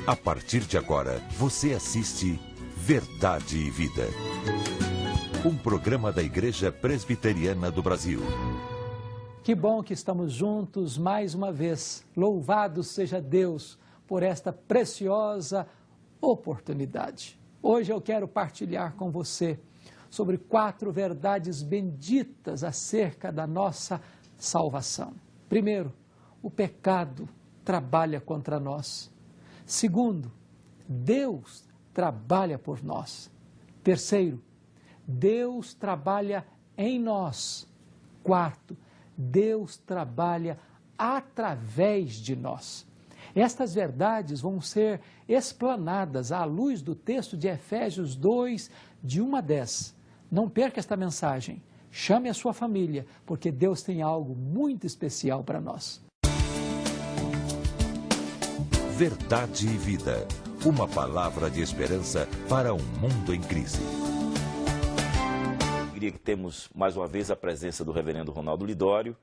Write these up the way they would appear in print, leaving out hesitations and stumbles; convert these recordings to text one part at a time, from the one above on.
A partir de agora, você assiste Verdade e Vida. Um programa da Igreja Presbiteriana do Brasil. Que bom que estamos juntos mais uma vez. Louvado seja Deus por esta preciosa oportunidade. Hoje eu quero partilhar com você sobre 4 verdades benditas acerca da nossa salvação. Primeiro, o pecado trabalha contra nós. Segundo, Deus trabalha por nós. Terceiro, Deus trabalha em nós. Quarto, Deus trabalha através de nós. Estas verdades vão ser explanadas à luz do texto de Efésios 2, de 1 a 10. Não perca esta mensagem. Chame a sua família, porque Deus tem algo muito especial para nós. Verdade e Vida. Uma palavra de esperança para um mundo em crise. Queria que temos mais uma vez a presença do reverendo Ronaldo Lidório,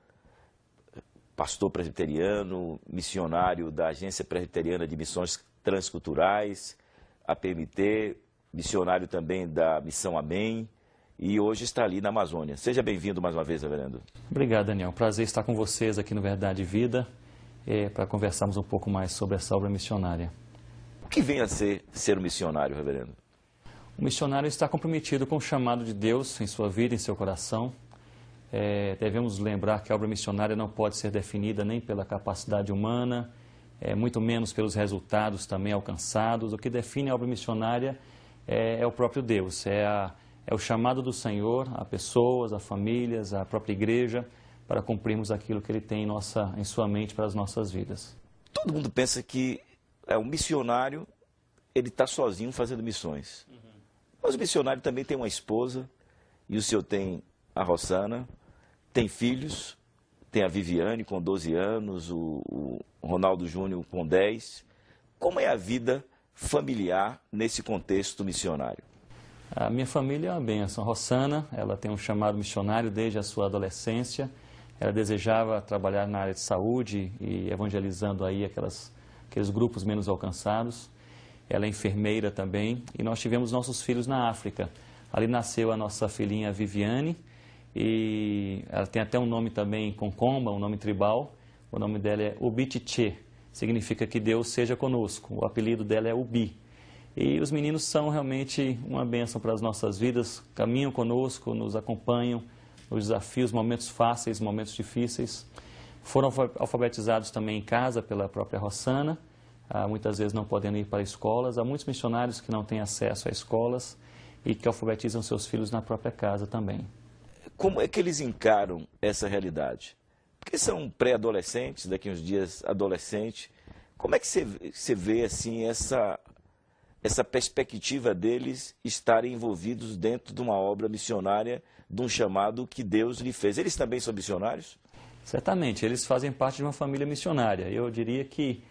pastor presbiteriano, missionário da Agência Presbiteriana de Missões Transculturais, APMT, missionário também da Missão Amém, e hoje está ali na Amazônia. Seja bem-vindo mais uma vez, reverendo. Obrigado, Daniel. Prazer estar com vocês aqui no Verdade e Vida, para conversarmos um pouco mais sobre essa obra missionária. O que vem a ser um missionário, reverendo? O missionário está comprometido com o chamado de Deus em sua vida, em seu coração. Devemos lembrar que a obra missionária não pode ser definida nem pela capacidade humana, muito menos pelos resultados também alcançados. O que define a obra missionária é o próprio Deus, é o chamado do Senhor a pessoas, a famílias, a própria igreja, para cumprirmos aquilo que Ele tem em sua mente para as nossas vidas. Todo mundo pensa que um missionário, ele está sozinho fazendo missões. Mas o missionário também tem uma esposa, e o senhor tem a Rossana, tem filhos, tem a Viviane com 12 anos, o Ronaldo Júnior com 10. Como é a vida familiar nesse contexto missionário? A minha família é uma bênção. A Rossana, ela tem um chamado missionário desde a sua adolescência. Ela desejava trabalhar na área de saúde e evangelizando aí aqueles grupos menos alcançados. Ela é enfermeira também, e nós tivemos nossos filhos na África. Ali nasceu a nossa filhinha Viviane, e ela tem até um nome também concomba, um nome tribal. O nome dela é Ubitiche, significa que Deus seja conosco. O apelido dela é Ubi. E os meninos são realmente uma bênção para as nossas vidas, caminham conosco, nos acompanham nos desafios, momentos fáceis, momentos difíceis. Foram alfabetizados também em casa pela própria Rossana, muitas vezes não podendo ir para escolas. Há muitos missionários que não têm acesso a escolas e que alfabetizam seus filhos na própria casa também. Como é que eles encaram essa realidade? Porque são pré-adolescentes, daqui a uns dias adolescentes. Como é que você vê assim, essa perspectiva deles estarem envolvidos dentro de uma obra missionária, de um chamado que Deus lhe fez? Eles também são missionários? Certamente, eles fazem parte de uma família missionária. Eu diria que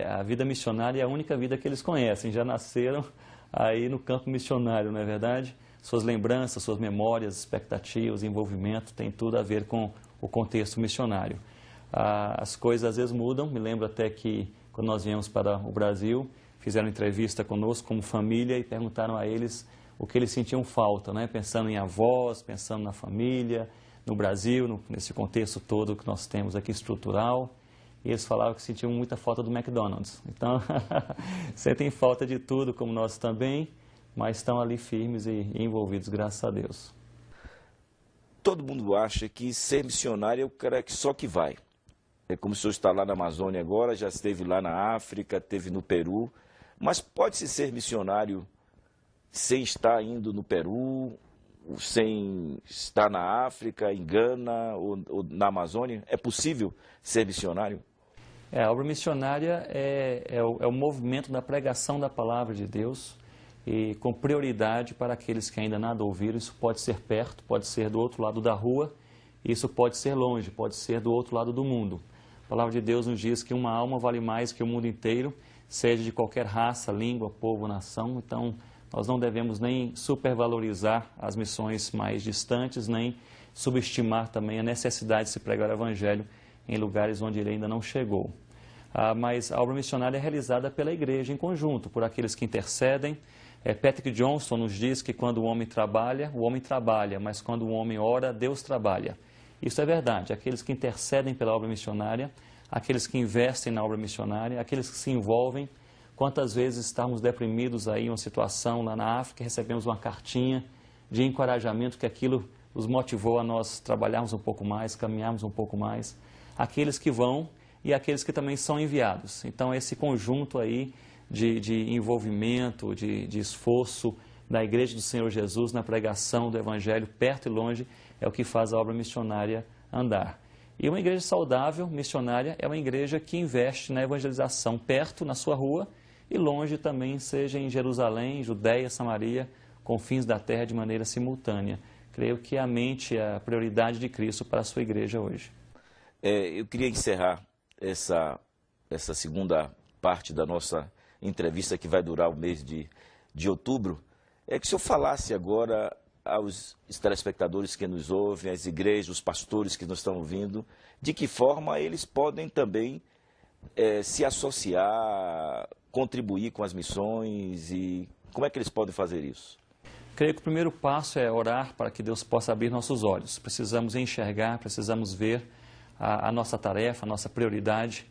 a vida missionária é a única vida que eles conhecem. Já nasceram aí no campo missionário, não é verdade? Suas lembranças, suas memórias, expectativas, envolvimento, tem tudo a ver com o contexto missionário. As coisas às vezes mudam. Me lembro até que quando nós viemos para o Brasil, fizeram entrevista conosco como família e perguntaram a eles o que eles sentiam falta, né? Pensando em avós, pensando na família, no Brasil, nesse contexto todo que nós temos aqui estrutural. E eles falavam que sentiam muita falta do McDonald's. Então, sentem falta de tudo, como nós também, mas estão ali firmes e envolvidos, graças a Deus. Todo mundo acha que ser missionário é o cara que só que vai. É como se o senhor está lá na Amazônia agora, já esteve lá na África, esteve no Peru. Mas pode-se ser missionário sem estar indo no Peru, sem estar na África, em Gana ou na Amazônia? É possível ser missionário? A obra missionária é o movimento da pregação da palavra de Deus, e com prioridade para aqueles que ainda nada ouviram. Isso pode ser perto, pode ser do outro lado da rua, isso pode ser longe, pode ser do outro lado do mundo. A palavra de Deus nos diz que uma alma vale mais que o mundo inteiro, seja de qualquer raça, língua, povo, nação. Então, nós não devemos nem supervalorizar as missões mais distantes, nem subestimar também a necessidade de se pregar o Evangelho em lugares onde ele ainda não chegou. mas a obra missionária é realizada pela igreja em conjunto, por aqueles que intercedem. Patrick Johnson nos diz que quando o homem trabalha, mas quando o homem ora, Deus trabalha. Isso é verdade. Aqueles que intercedem pela obra missionária, aqueles que investem na obra missionária, aqueles que se envolvem. Quantas vezes estamos deprimidos aí em uma situação lá na África, recebemos uma cartinha de encorajamento, que aquilo nos motivou a nós trabalharmos um pouco mais, caminharmos um pouco mais. Aqueles que vão e aqueles que também são enviados. Então, esse conjunto aí de envolvimento, de esforço da Igreja do Senhor Jesus na pregação do Evangelho, perto e longe, é o que faz a obra missionária andar. E uma igreja saudável, missionária, é uma igreja que investe na evangelização perto, na sua rua, e longe também, seja em Jerusalém, Judeia, Samaria, confins da terra, de maneira simultânea. Creio que a mente é a prioridade de Cristo para a sua igreja hoje. Eu queria encerrar essa segunda parte da nossa entrevista, que vai durar o mês de outubro, que o senhor falasse agora aos telespectadores que nos ouvem, às igrejas, os pastores que nos estão ouvindo, de que forma eles podem também se associar, contribuir com as missões, e como é que eles podem fazer isso? Creio que o primeiro passo é orar para que Deus possa abrir nossos olhos. Precisamos enxergar, precisamos ver a nossa tarefa, a nossa prioridade.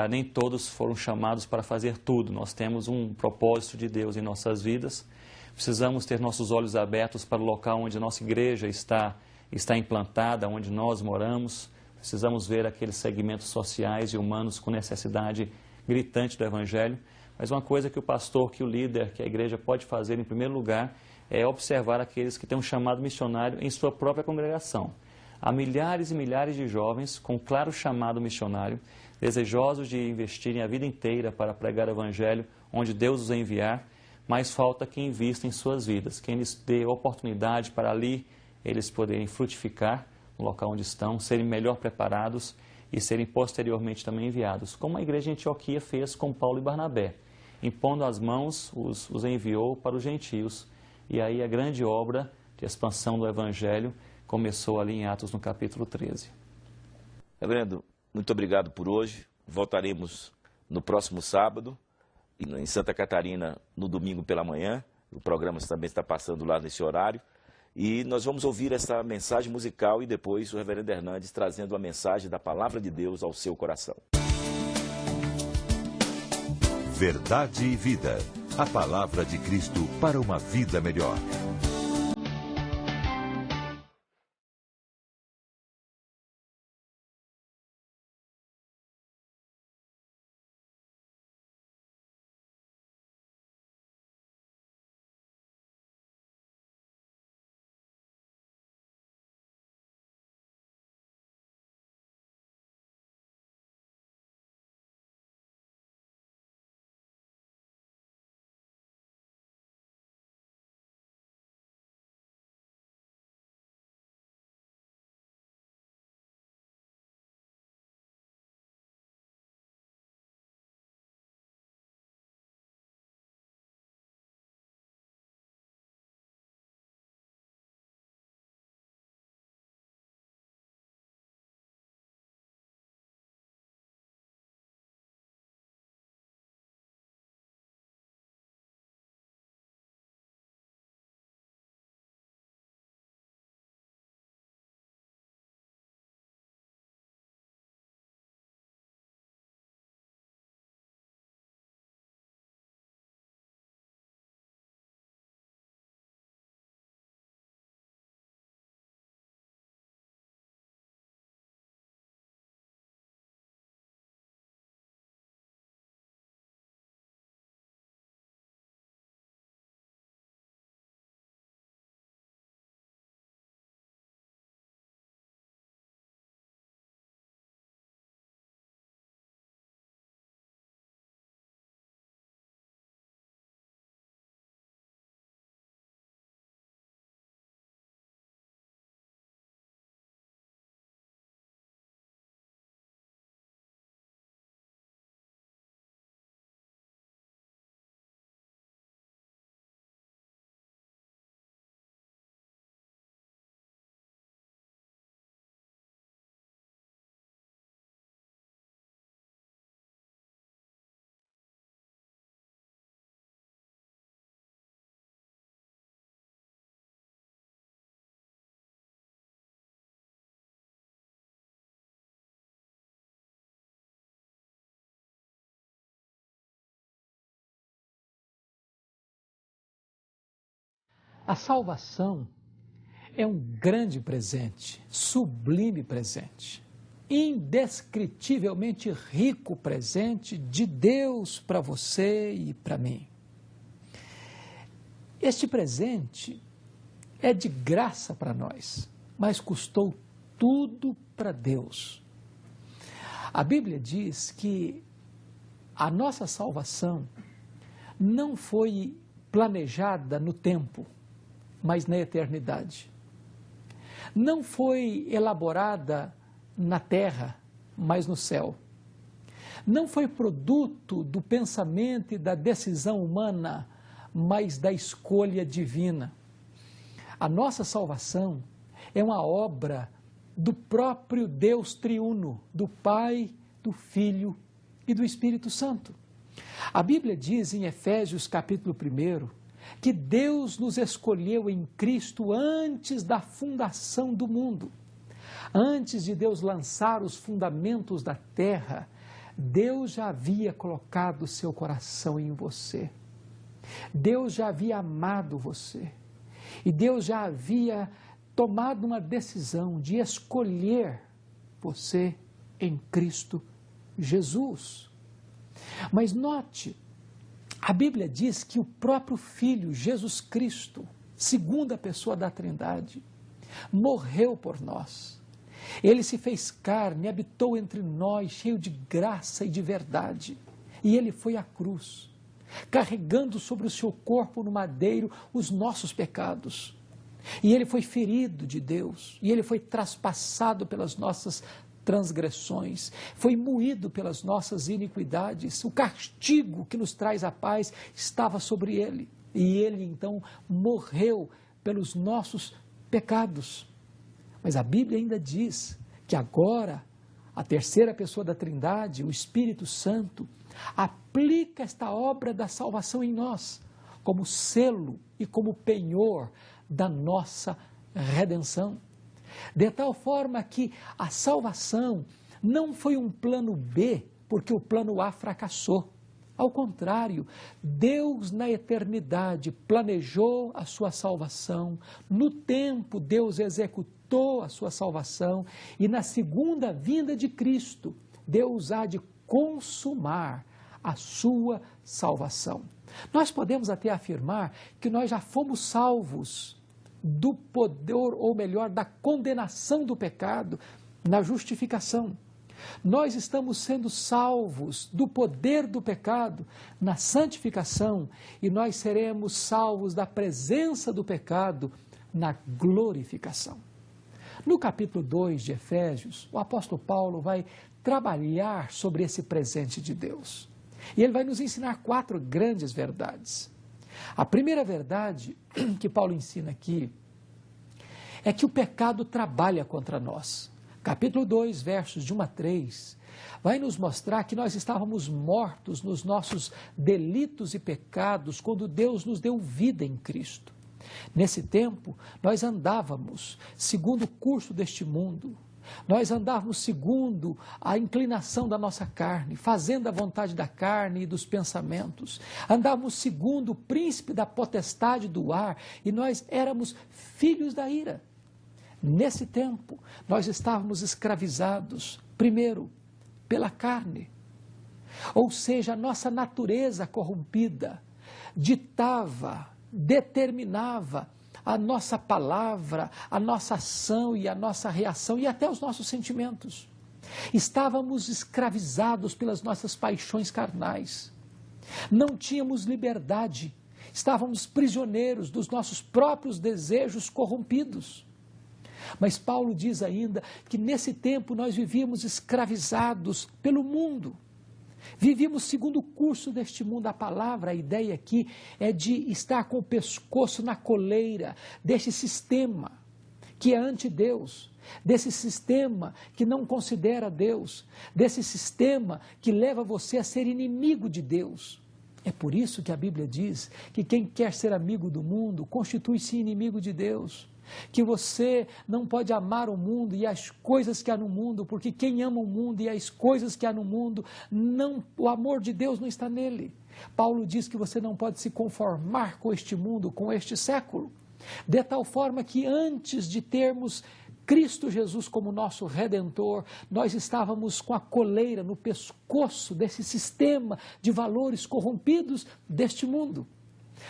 Nem todos foram chamados para fazer tudo. Nós temos um propósito de Deus em nossas vidas. Precisamos ter nossos olhos abertos para o local onde a nossa igreja está implantada, onde nós moramos. Precisamos ver aqueles segmentos sociais e humanos com necessidade gritante do Evangelho. Mas uma coisa que o pastor, que o líder, que a igreja pode fazer em primeiro lugar é observar aqueles que têm um chamado missionário em sua própria congregação. Há milhares e milhares de jovens com claro chamado missionário, desejosos de investirem a vida inteira para pregar o Evangelho onde Deus os enviar, mas falta quem invista em suas vidas, quem lhes dê oportunidade para ali eles poderem frutificar no local onde estão, serem melhor preparados e serem posteriormente também enviados, como a igreja de Antioquia fez com Paulo e Barnabé. Impondo as mãos, os enviou para os gentios. E aí a grande obra de expansão do Evangelho começou ali em Atos, no capítulo 13. Reverendo, muito obrigado por hoje. Voltaremos no próximo sábado, em Santa Catarina, no domingo pela manhã. O programa também está passando lá nesse horário. E nós vamos ouvir essa mensagem musical e depois o reverendo Hernandes trazendo a mensagem da Palavra de Deus ao seu coração. Verdade e Vida. A palavra de Cristo para uma vida melhor. A salvação é um grande presente, sublime presente, indescritivelmente rico presente de Deus para você e para mim. Este presente é de graça para nós, mas custou tudo para Deus. A Bíblia diz que a nossa salvação não foi planejada no tempo, mas na eternidade. Não foi elaborada na terra, mas no céu. Não foi produto do pensamento e da decisão humana, mas da escolha divina. A nossa salvação é uma obra do próprio Deus triuno, do Pai, do Filho e do Espírito Santo. A Bíblia diz em Efésios capítulo 1 que Deus nos escolheu em Cristo antes da fundação do mundo. Antes de Deus lançar os fundamentos da terra, Deus já havia colocado o seu coração em você. Deus já havia amado você. E Deus já havia tomado uma decisão de escolher você em Cristo Jesus. Mas note, a Bíblia diz que o próprio Filho, Jesus Cristo, segunda pessoa da Trindade, morreu por nós. Ele se fez carne, habitou entre nós, cheio de graça e de verdade. E ele foi à cruz, carregando sobre o seu corpo no madeiro os nossos pecados. E ele foi ferido de Deus, e ele foi traspassado pelas nossas transgressões, foi moído pelas nossas iniquidades. O castigo que nos traz a paz estava sobre ele. E ele então morreu pelos nossos pecados. Mas a Bíblia ainda diz que agora a terceira pessoa da Trindade, o Espírito Santo, aplica esta obra da salvação em nós, como selo e como penhor da nossa redenção. De tal forma que a salvação não foi um plano B, porque o plano A fracassou. Ao contrário, Deus na eternidade planejou a sua salvação, no tempo Deus executou a sua salvação e na segunda vinda de Cristo, Deus há de consumar a sua salvação. Nós podemos até afirmar que nós já fomos salvos do poder, ou melhor, da condenação do pecado na justificação. Nós estamos sendo salvos do poder do pecado na santificação e nós seremos salvos da presença do pecado na glorificação. No capítulo 2 de Efésios, o apóstolo Paulo vai trabalhar sobre esse presente de Deus. E ele vai nos ensinar 4 grandes verdades. A primeira verdade que Paulo ensina aqui é que o pecado trabalha contra nós. Capítulo 2, versos de 1 a 3, vai nos mostrar que nós estávamos mortos nos nossos delitos e pecados quando Deus nos deu vida em Cristo. Nesse tempo, nós andávamos segundo o curso deste mundo. Nós andávamos segundo a inclinação da nossa carne, fazendo a vontade da carne e dos pensamentos. Andávamos segundo o príncipe da potestade do ar e nós éramos filhos da ira. Nesse tempo, nós estávamos escravizados, primeiro, pela carne. Ou seja, a nossa natureza corrompida ditava, determinava a nossa palavra, a nossa ação e a nossa reação e até os nossos sentimentos. Estávamos escravizados pelas nossas paixões carnais. Não tínhamos liberdade. Estávamos prisioneiros dos nossos próprios desejos corrompidos. Mas Paulo diz ainda que nesse tempo nós vivíamos escravizados pelo mundo. Vivíamos segundo o curso deste mundo. A palavra, a ideia aqui é de estar com o pescoço na coleira deste sistema que é anti-Deus, desse sistema que não considera Deus, desse sistema que leva você a ser inimigo de Deus. É por isso que a Bíblia diz que quem quer ser amigo do mundo constitui-se inimigo de Deus. Que você não pode amar o mundo e as coisas que há no mundo, porque quem ama o mundo e as coisas que há no mundo, o amor de Deus não está nele. Paulo diz que você não pode se conformar com este mundo, com este século. De tal forma que antes de termos Cristo Jesus como nosso Redentor, nós estávamos com a coleira no pescoço desse sistema de valores corrompidos deste mundo.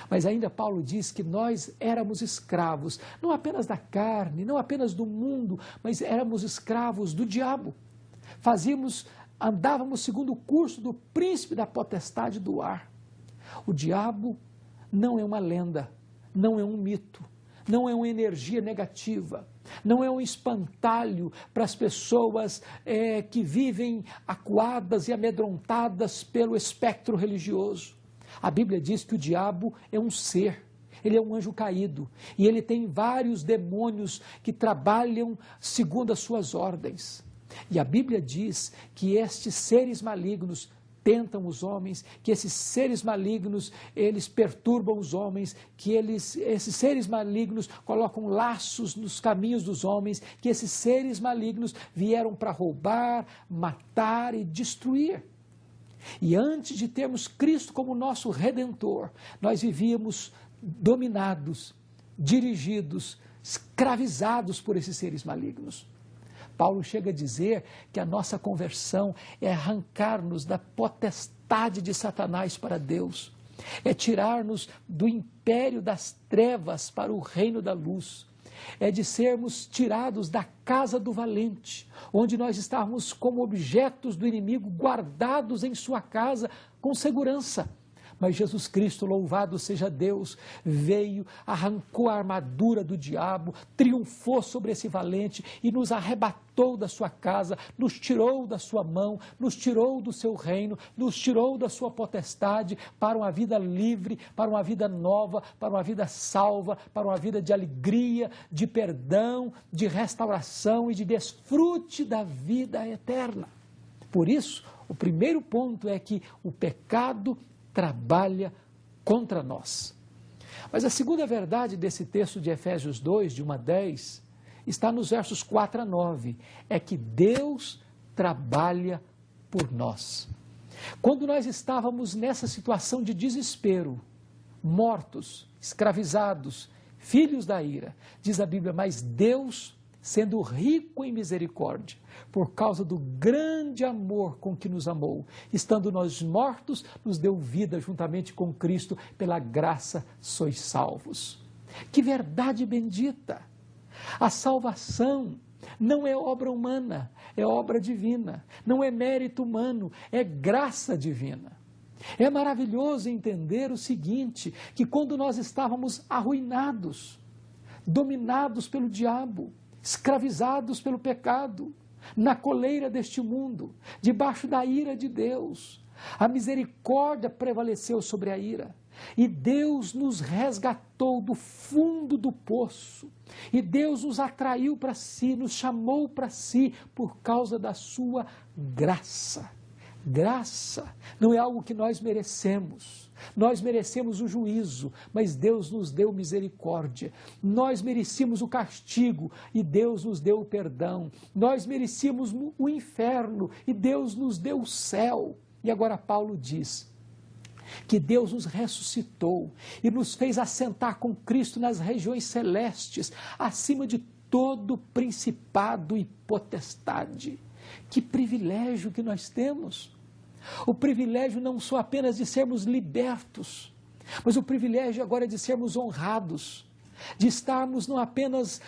Mas ainda Paulo diz que nós éramos escravos, não apenas da carne, não apenas do mundo, mas éramos escravos do diabo. Andávamos segundo o curso do príncipe da potestade do ar. O diabo não é uma lenda, não é um mito, não é uma energia negativa, não é um espantalho para as pessoas que vivem acuadas e amedrontadas pelo espectro religioso. A Bíblia diz que o diabo é um ser, ele é um anjo caído, e ele tem vários demônios que trabalham segundo as suas ordens. E a Bíblia diz que estes seres malignos tentam os homens, que esses seres malignos, eles perturbam os homens, que esses seres malignos colocam laços nos caminhos dos homens, que esses seres malignos vieram para roubar, matar e destruir. E antes de termos Cristo como nosso Redentor, nós vivíamos dominados, dirigidos, escravizados por esses seres malignos. Paulo chega a dizer que a nossa conversão é arrancar-nos da potestade de Satanás para Deus, é tirar-nos do império das trevas para o reino da luz, é de sermos tirados da casa do valente, onde nós estávamos como objetos do inimigo, guardados em sua casa com segurança. Mas Jesus Cristo, louvado seja Deus, veio, arrancou a armadura do diabo, triunfou sobre esse valente e nos arrebatou da sua casa, nos tirou da sua mão, nos tirou do seu reino, nos tirou da sua potestade para uma vida livre, para uma vida nova, para uma vida salva, para uma vida de alegria, de perdão, de restauração e de desfrute da vida eterna. Por isso, o primeiro ponto é que o pecado trabalha contra nós. Mas a segunda verdade desse texto de Efésios 2, de 1 a 10, está nos versos 4 a 9, é que Deus trabalha por nós. Quando nós estávamos nessa situação de desespero, mortos, escravizados, filhos da ira, diz a Bíblia, mas Deus, sendo rico em misericórdia, por causa do grande amor com que nos amou, estando nós mortos, nos deu vida juntamente com Cristo, pela graça sois salvos. Que verdade bendita! A salvação não é obra humana, é obra divina, não é mérito humano, é graça divina. É maravilhoso entender o seguinte, que quando nós estávamos arruinados, dominados pelo diabo, escravizados pelo pecado, na coleira deste mundo, debaixo da ira de Deus, a misericórdia prevaleceu sobre a ira, e Deus nos resgatou do fundo do poço, e Deus nos atraiu para si, nos chamou para si, por causa da sua graça. Graça não é algo que nós merecemos. Nós merecemos o juízo, mas Deus nos deu misericórdia. Nós merecíamos o castigo e Deus nos deu o perdão. Nós merecíamos o inferno e Deus nos deu o céu. E agora Paulo diz que Deus nos ressuscitou e nos fez assentar com Cristo nas regiões celestes, acima de todo principado e potestade. Que privilégio que nós temos! O privilégio não só apenas de sermos libertos, mas o privilégio agora é de sermos honrados, de estarmos não apenas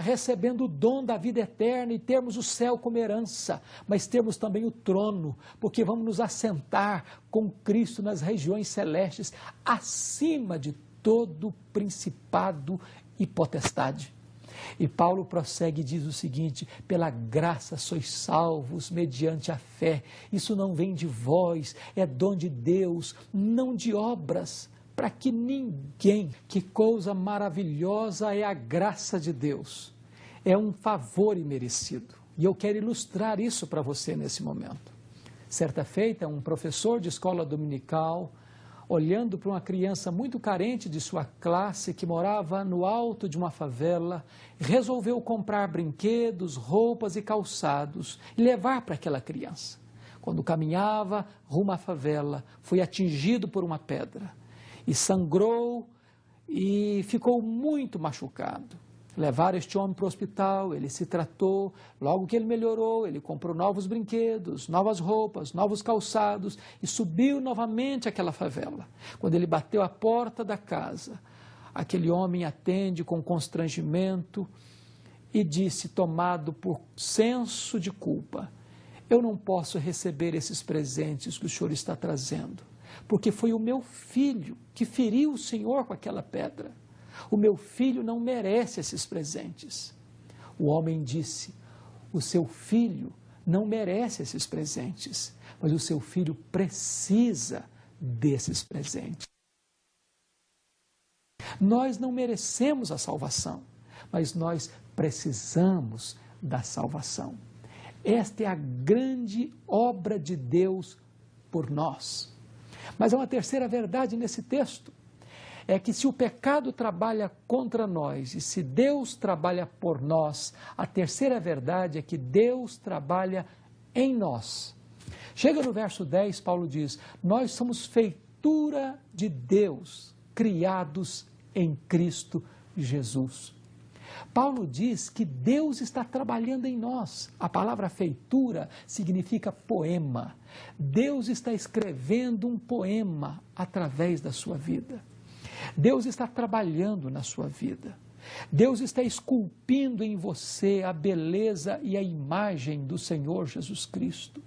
recebendo o dom da vida eterna e termos o céu como herança, mas termos também o trono, porque vamos nos assentar com Cristo nas regiões celestes, acima de todo principado e potestade. E Paulo prossegue e diz o seguinte, pela graça sois salvos mediante a fé, isso não vem de vós, é dom de Deus, não de obras, para que ninguém, que coisa maravilhosa é a graça de Deus, é um favor imerecido. E eu quero ilustrar isso para você nesse momento. Certa feita, um professor de escola dominical, olhando para uma criança muito carente de sua classe, que morava no alto de uma favela, resolveu comprar brinquedos, roupas e calçados e levar para aquela criança. Quando caminhava rumo à favela, foi atingido por uma pedra e sangrou e ficou muito machucado. Levaram este homem para o hospital, ele se tratou, logo que ele melhorou, ele comprou novos brinquedos, novas roupas, novos calçados e subiu novamente àquela favela. Quando ele bateu a porta da casa, aquele homem atende com constrangimento e disse, tomado por senso de culpa, eu não posso receber esses presentes que o senhor está trazendo, porque foi o meu filho que feriu o senhor com aquela pedra. O meu filho não merece esses presentes. O homem disse, o seu filho não merece esses presentes, mas o seu filho precisa desses presentes. Nós não merecemos a salvação, mas nós precisamos da salvação. Esta é a grande obra de Deus por nós. Mas há uma terceira verdade nesse texto. É que se o pecado trabalha contra nós e se Deus trabalha por nós, a terceira verdade é que Deus trabalha em nós. Chega no verso 10, Paulo diz, nós somos feitura de Deus, criados em Cristo Jesus. Paulo diz que Deus está trabalhando em nós. A palavra feitura significa poema. Deus está escrevendo um poema através da sua vida. Deus está trabalhando na sua vida. Deus está esculpindo em você a beleza e a imagem do Senhor Jesus Cristo.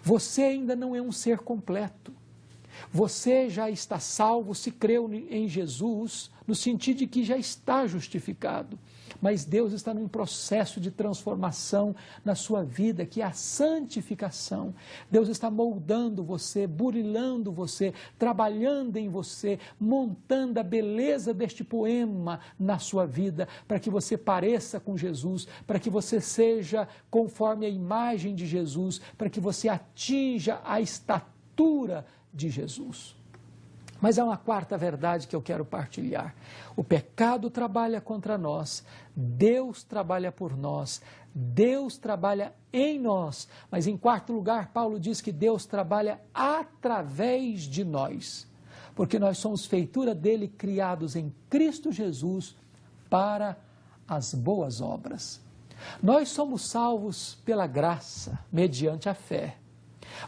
Você ainda não é um ser completo. Você já está salvo se creu em Jesus, no sentido de que já está justificado. Mas Deus está num processo de transformação na sua vida, que é a santificação. Deus está moldando você, burilando você, trabalhando em você, montando a beleza deste poema na sua vida, para que você pareça com Jesus, para que você seja conforme a imagem de Jesus, para que você atinja a estatura de Jesus. Mas há uma quarta verdade que eu quero partilhar. O pecado trabalha contra nós, Deus trabalha por nós, Deus trabalha em nós. Mas em quarto lugar, Paulo diz que Deus trabalha através de nós, porque nós somos feitura dele, criados em Cristo Jesus para as boas obras. Nós somos salvos pela graça, mediante a fé,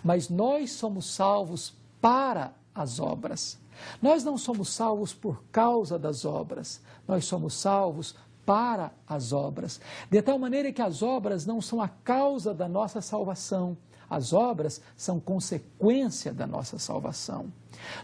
mas nós somos salvos para as obras. Nós não somos salvos por causa das obras, nós somos salvos para as obras, de tal maneira que as obras não são a causa da nossa salvação, as obras são consequência da nossa salvação.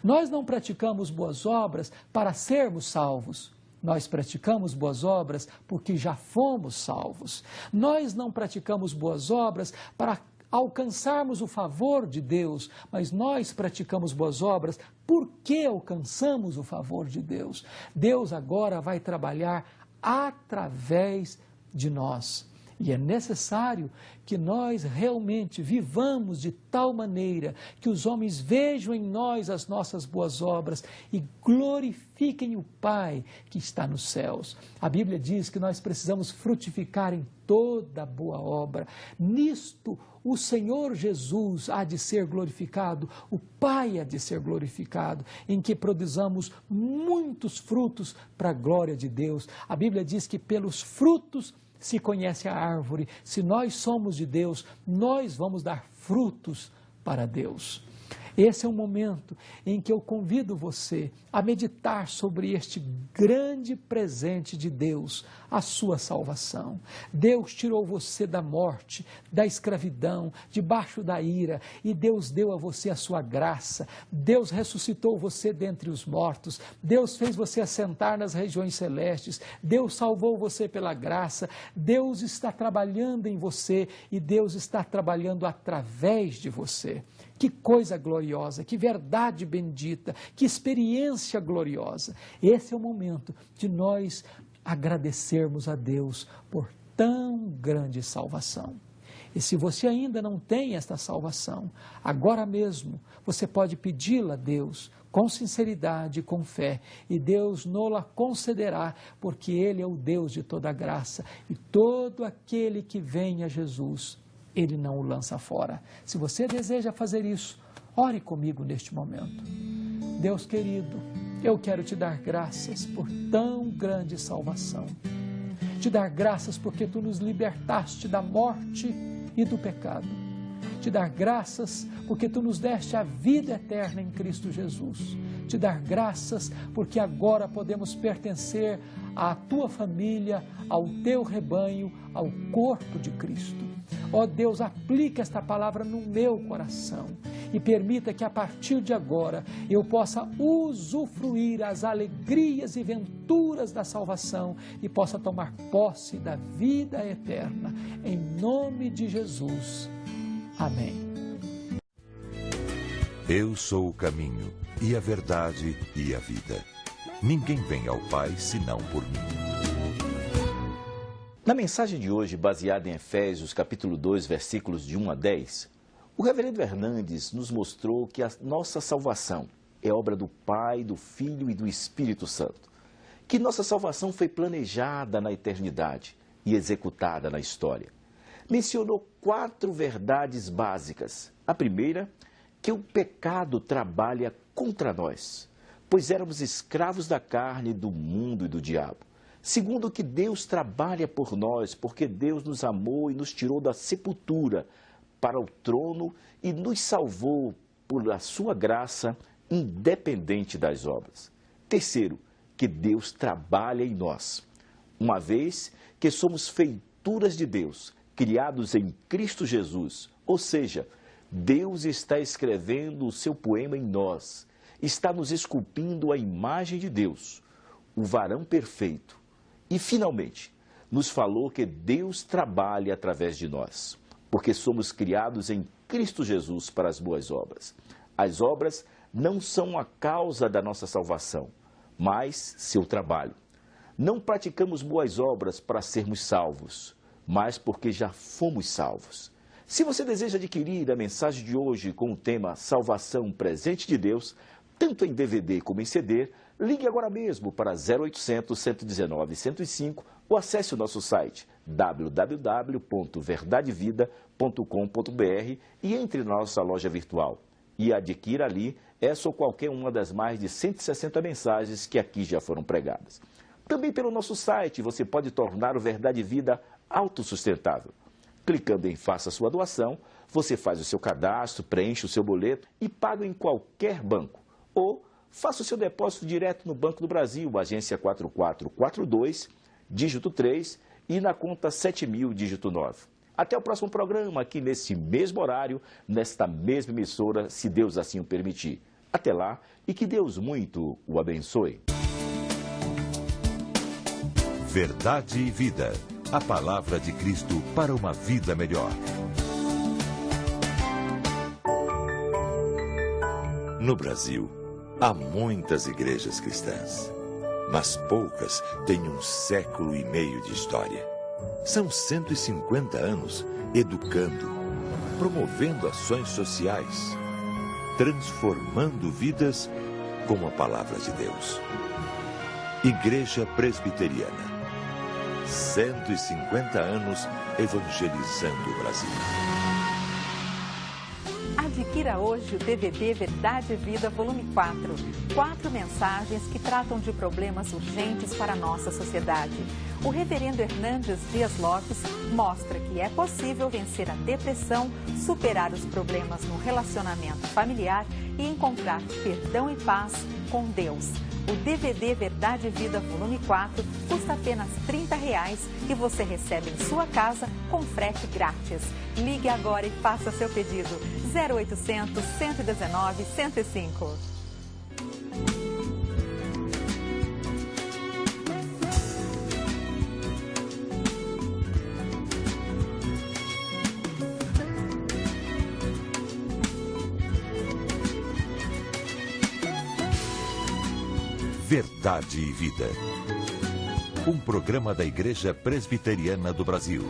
Nós não praticamos boas obras para sermos salvos, nós praticamos boas obras porque já fomos salvos. Nós não praticamos boas obras para alcançarmos o favor de Deus, mas nós praticamos boas obras porque alcançamos o favor de Deus. Deus agora vai trabalhar através de nós. E é necessário que nós realmente vivamos de tal maneira que os homens vejam em nós as nossas boas obras e glorifiquem o Pai que está nos céus. A Bíblia diz que nós precisamos frutificar em toda boa obra. Nisto, o Senhor Jesus há de ser glorificado, o Pai há de ser glorificado, em que produzamos muitos frutos para a glória de Deus. A Bíblia diz que pelos frutos se conhece a árvore. Se nós somos de Deus, nós vamos dar frutos para Deus. Esse é um momento em que eu convido você a meditar sobre este grande presente de Deus, a sua salvação. Deus tirou você da morte, da escravidão, debaixo da ira, e Deus deu a você a sua graça. Deus ressuscitou você dentre os mortos. Deus fez você assentar nas regiões celestes. Deus salvou você pela graça. Deus está trabalhando em você e Deus está trabalhando através de você. Que coisa gloriosa, que verdade bendita, que experiência gloriosa. Esse é o momento de nós agradecermos a Deus por tão grande salvação. E se você ainda não tem esta salvação, agora mesmo você pode pedi-la a Deus com sinceridade e com fé, e Deus nola concederá, porque Ele é o Deus de toda graça, e todo aquele que vem a Jesus, Ele não o lança fora. Se você deseja fazer isso, ore comigo neste momento. Deus querido, eu quero te dar graças por tão grande salvação. Te dar graças porque tu nos libertaste da morte e do pecado. Te dar graças porque tu nos deste a vida eterna em Cristo Jesus. Te dar graças porque agora podemos pertencer à tua família, ao teu rebanho, ao corpo de Cristo. Ó Deus, aplica esta palavra no meu coração e permita que a partir de agora eu possa usufruir as alegrias e venturas da salvação e possa tomar posse da vida eterna. Em nome de Jesus. Amém. Eu sou o caminho, e a verdade, e a vida. Ninguém vem ao Pai senão por mim. Na mensagem de hoje, baseada em Efésios, capítulo 2, versículos de 1 a 10, o reverendo Hernandes nos mostrou que a nossa salvação é obra do Pai, do Filho e do Espírito Santo. Que nossa salvação foi planejada na eternidade e executada na história. Mencionou 4 verdades básicas. A primeira, que o pecado trabalha contra nós, pois éramos escravos da carne, do mundo e do diabo. Segundo, que Deus trabalha por nós, porque Deus nos amou e nos tirou da sepultura para o trono e nos salvou por a sua graça, independente das obras. Terceiro, que Deus trabalha em nós, uma vez que somos feituras de Deus, criados em Cristo Jesus, ou seja, Deus está escrevendo o seu poema em nós, está nos esculpindo a imagem de Deus, o varão perfeito. E, finalmente, nos falou que Deus trabalha através de nós, porque somos criados em Cristo Jesus para as boas obras. As obras não são a causa da nossa salvação, mas seu trabalho. Não praticamos boas obras para sermos salvos, mas porque já fomos salvos. Se você deseja adquirir a mensagem de hoje com o tema Salvação Presente de Deus, tanto em DVD como em CD, ligue agora mesmo para 0800 119 105 ou acesse o nosso site www.verdadevida.com.br e entre na nossa loja virtual e adquira ali essa ou qualquer uma das mais de 160 mensagens que aqui já foram pregadas. Também pelo nosso site você pode tornar o Verdade e Vida autossustentável. Clicando em Faça Sua Doação, você faz o seu cadastro, preenche o seu boleto e paga em qualquer banco. Ou faça o seu depósito direto no Banco do Brasil, agência 4442, dígito 3 e na conta 7000, dígito 9. Até o próximo programa, aqui nesse mesmo horário, nesta mesma emissora, se Deus assim o permitir. Até lá e que Deus muito o abençoe. Verdade e Vida. A palavra de Cristo para uma vida melhor. No Brasil, há muitas igrejas cristãs, mas poucas têm 1,5 século de história. São 150 anos educando, promovendo ações sociais, transformando vidas com a palavra de Deus. Igreja Presbiteriana. 150 anos evangelizando o Brasil. Adquira hoje o DVD Verdade e Vida, volume 4. 4 mensagens que tratam de problemas urgentes para a nossa sociedade. O reverendo Hernandes Dias Lopes mostra que é possível vencer a depressão, superar os problemas no relacionamento familiar e encontrar perdão e paz com Deus. O DVD Verdade e Vida, volume 4, custa apenas R$30 e você recebe em sua casa com frete grátis. Ligue agora e faça seu pedido. 0800 119 105. Verdade e Vida. Um programa da Igreja Presbiteriana do Brasil.